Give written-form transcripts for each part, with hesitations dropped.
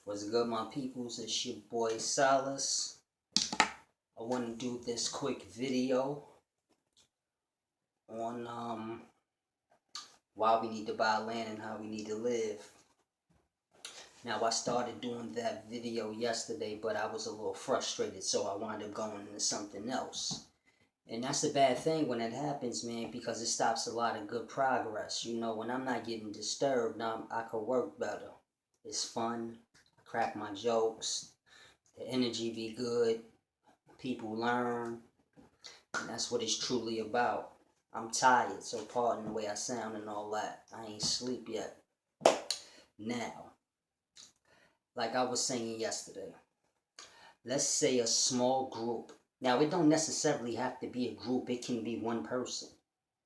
What's good, my peoples? It's your boy Solace. I want to do this quick video on why we need to buy land and how we need to live. Now, I started doing that video yesterday, but I was a little frustrated, so I wound up going into something else. And that's a bad thing when it happens, man, because it stops a lot of good progress. You know, when I'm not getting disturbed, now I could work better. It's fun. I crack my jokes. The energy be good. People learn. And that's what it's truly about. I'm tired, so pardon the way I sound and all that. I ain't sleep yet. Now, like I was saying yesterday, let's say a small group. Now, it don't necessarily have to be a group. It can be one person.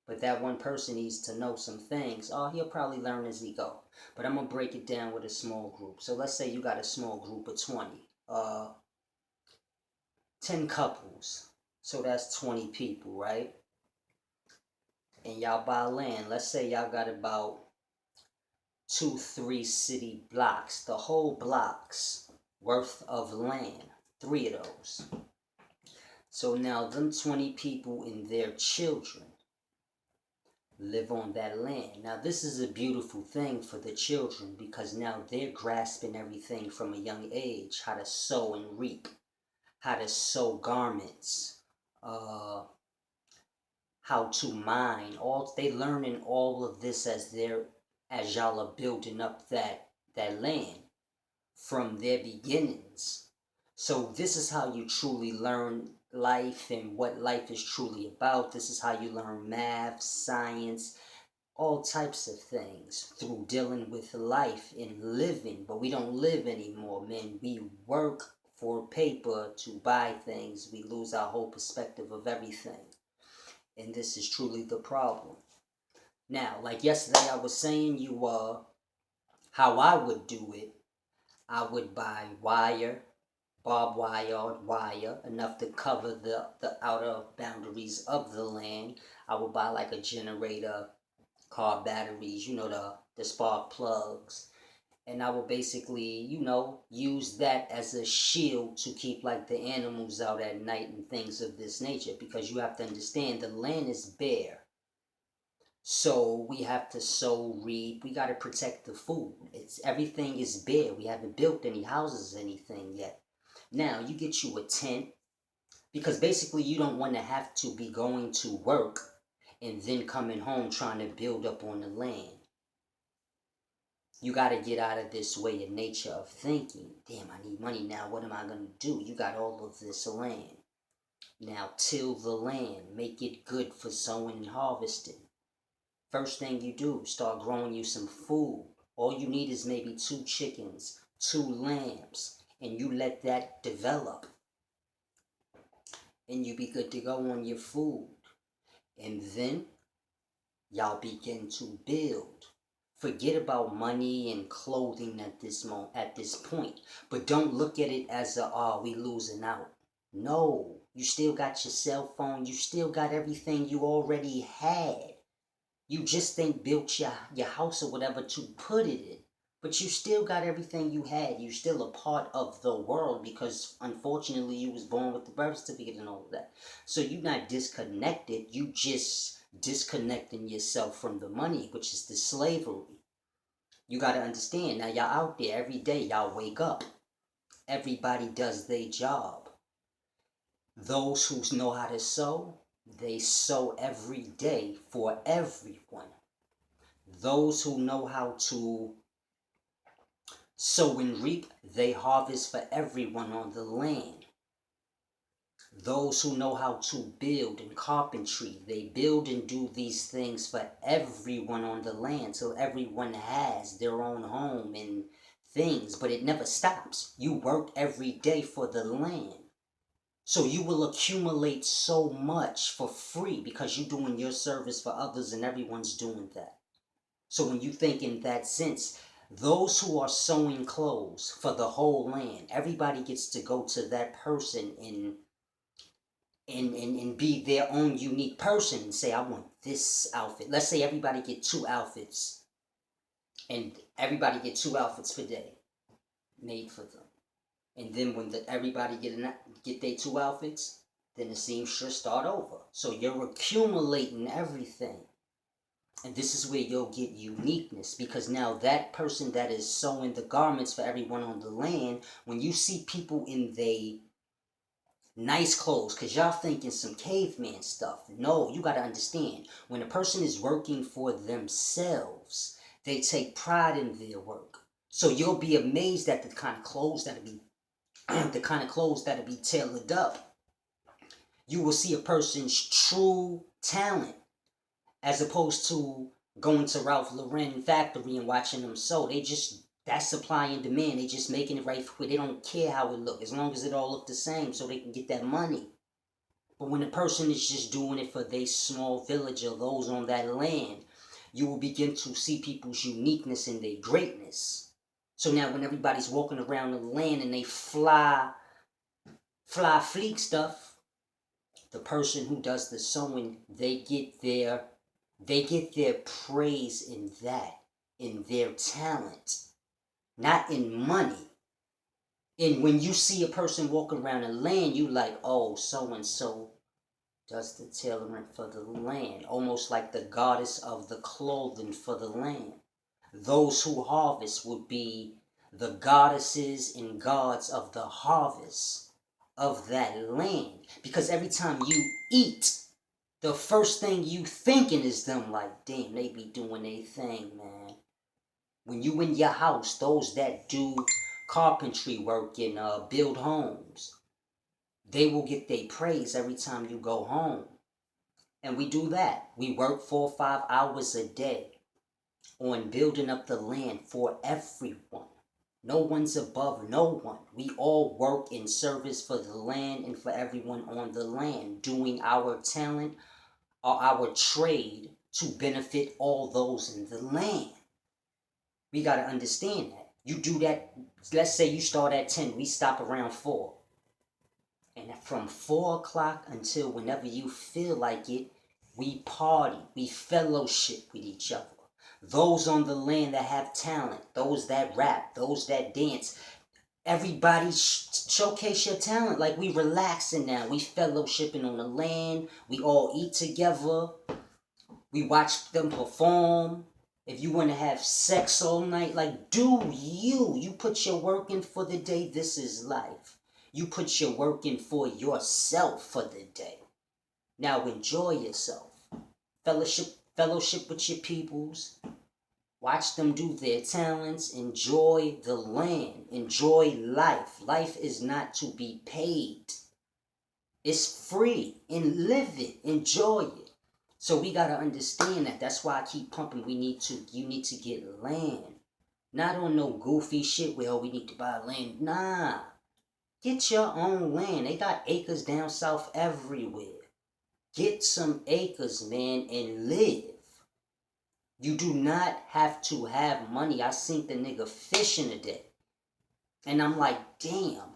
But that one person needs to know some things. Oh, he'll probably learn as he go. But I'm going to break it down with a small group. So let's say you got a small group of 20. 10 couples. So that's 20 people, right? And y'all buy land. Let's say y'all got about 2-3 city blocks. The whole blocks worth of land. 3 of those. So now them 20 people and their children live on that land. Now this is a beautiful thing for the children because now they're grasping everything from a young age. How to sow and reap. How to sew garments. How to mine. They learning all of this as y'all are building up that land from their beginnings. So this is how you truly learn life and what life is truly about. This is how you learn math, science, all types of things through dealing with life and living. But we don't live anymore, man. We work for paper to buy things. We lose our whole perspective of everything. And this is truly the problem. Now, like yesterday I was saying how I would do it. I would buy barbed wire, enough to cover the outer boundaries of the land. I would buy like a generator, car batteries, the spark plugs. And I would basically, use that as a shield to keep like the animals out at night and things of this nature. Because you have to understand the land is bare. So we have to sow, reap. We got to protect the food. Everything is bare. We haven't built any houses, anything yet. Now you get you a tent because basically you don't want to have to be going to work and then coming home trying to build up on the land. You got to get out of this way of nature of thinking. Damn, I need money now. What am I going to do? You got all of this land. Now till the land. Make it good for sowing and harvesting. First thing you do, start growing you some food. All you need is maybe 2 chickens, 2 lambs, and you let that develop. And you be good to go on your food. And then y'all begin to build. Forget about money and clothing at this point. But don't look at it as we losing out. No, you still got your cell phone. You still got everything you already had. You just ain't built your house or whatever to put it in. But you still got everything you had. You still a part of the world because unfortunately you was born with the birth certificate and all of that. So you're not disconnected. You just disconnecting yourself from the money, which is the slavery. You got to understand. Now y'all out there every day. Y'all wake up. Everybody does their job. Those who know how to sew, they sow every day for everyone. Those who know how to sow and reap, they harvest for everyone on the land. Those who know how to build and carpentry, they build and do these things for everyone on the land. So everyone has their own home and things, but it never stops. You work every day for the land. So you will accumulate so much for free because you're doing your service for others and everyone's doing that. So when you think in that sense, those who are sewing clothes for the whole land, everybody gets to go to that person and be their own unique person and say, I want this outfit. Let's say everybody get 2 outfits and everybody get 2 outfits per day. made for them. And then when everybody get their 2 outfits, then the seamstress start over. So you're accumulating everything. And this is where you'll get uniqueness, because now that person that is sewing the garments for everyone on the land, when you see people in they nice clothes, because y'all thinking some caveman stuff. No, you got to understand, when a person is working for themselves, they take pride in their work. So you'll be amazed at the kind of clothes that'll be tailored up. You will see a person's true talent, as opposed to going to Ralph Lauren factory and watching them sew. That's supply and demand. They just making it right for it. They don't care how it look, as long as it all look the same, so they can get that money. But when a person is just doing it for their small village or those on that land, you will begin to see people's uniqueness and their greatness. So now when everybody's walking around the land and they fly fleek stuff, the person who does the sewing, they get their praise in that, in their talent, not in money. And when you see a person walking around the land, you like, oh, so and so does the tailoring for the land, almost like the goddess of the clothing for the land. Those who harvest would be the goddesses and gods of the harvest of that land. Because every time you eat, the first thing you thinking is them, like, damn, they be doing their thing, man. When you in your house, those that do carpentry work and build homes, they will get their praise every time you go home. And we do that. We work 4 or 5 hours a day on building up the land for everyone. No one's above no one. We all work in service for the land and for everyone on the land, doing our talent or our trade to benefit all those in the land. We got to understand that. You do that, let's say you start at 10, we stop around 4. And from 4 o'clock until whenever you feel like it, we party, we fellowship with each other. Those on the land that have talent, those that rap, those that dance, everybody showcase your talent. Like, we relaxing now, we fellowshipping on the land, we all eat together, we watch them perform. If you want to have sex all night, like, do you put your work in for the day. This is life. You put your work in for yourself for the day. Now enjoy yourself. Fellowship with your peoples. Watch them do their talents. Enjoy the land. Enjoy life. Life is not to be paid. It's free. And live it. Enjoy it. So we got to understand that. That's why I keep pumping. You need to get land. Not on no goofy shit where, oh, we need to buy land. Nah. Get your own land. They got acres down south everywhere. Get some acres, man, and live. You do not have to have money. I seen the nigga fishing today. And I'm like, damn.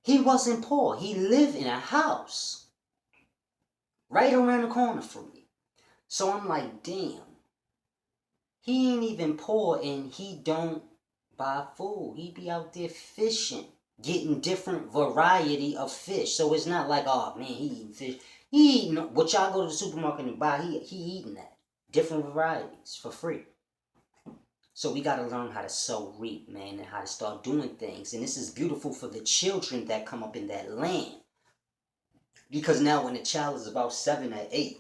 He wasn't poor. He lived in a house right around the corner from me. So I'm like, damn. He ain't even poor and he don't buy food. He be out there fishing, getting different variety of fish. So it's not like, oh man, he eating fish. He eating what y'all go to the supermarket and buy. He eating that. Different varieties for free. So we got to learn how to sow reap, man, and how to start doing things. And this is beautiful for the children that come up in that land. Because now when a child is about 7 or 8,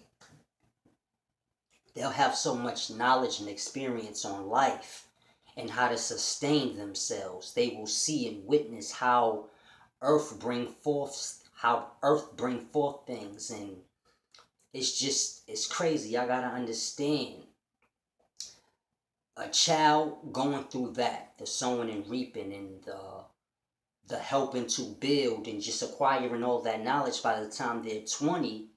they'll have so much knowledge and experience on life and how to sustain themselves. They will see and witness how earth bring forth things. And it's crazy. Y'all gotta understand. A child going through that, the sowing and reaping and the helping to build and just acquiring all that knowledge, by the time they're 20,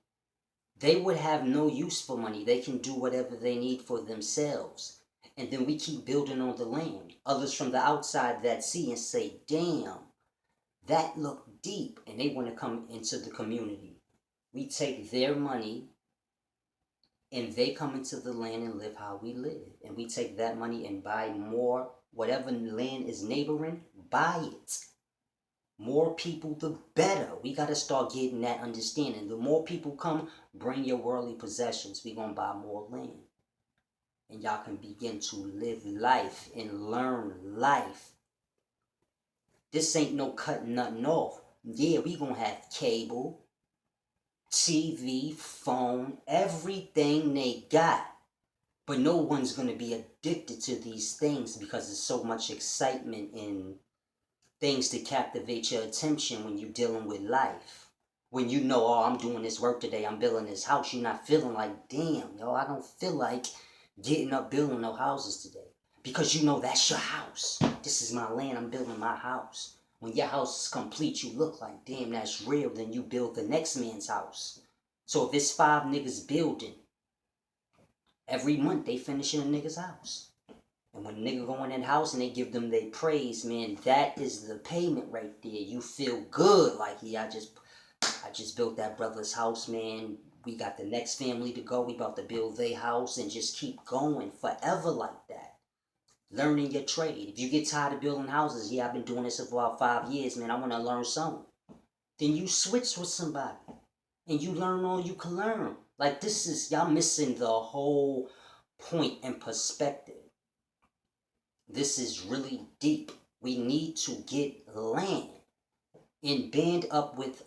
they would have no use for money. They can do whatever they need for themselves. And then we keep building on the land. Others from the outside that see and say, damn, that looked deep. And they want to come into the community. We take their money and they come into the land and live how we live. And we take that money and buy more, whatever land is neighboring, buy it. More people, the better. We got to start getting that understanding. The more people come, bring your worldly possessions. We going to buy more land. And y'all can begin to live life and learn life. This ain't no cutting nothing off. Yeah, we going to have cable, TV, phone, everything they got. But no one's going to be addicted to these things because there's so much excitement and things to captivate your attention when you're dealing with life. When you know, oh, I'm doing this work today, I'm building this house, you're not feeling like, damn, yo, I don't feel like getting up building no houses today. Because you know that's your house. This is my land, I'm building my house. When your house is complete, you look like, damn, that's real. Then you build the next man's house. So if it's 5 niggas building, every month they finishing a nigga's house. And when a nigga go in that house and they give them their praise, man, that is the payment right there. You feel good, like, yeah, I just built that brother's house, man. We got the next family to go. We about to build their house and just keep going forever like that. Learning your trade. If you get tired of building houses, yeah, I've been doing this for about 5 years, man. I want to learn something. Then you switch with somebody and you learn all you can learn. Like, this is, y'all missing the whole point and perspective. This is really deep. We need to get land and band up with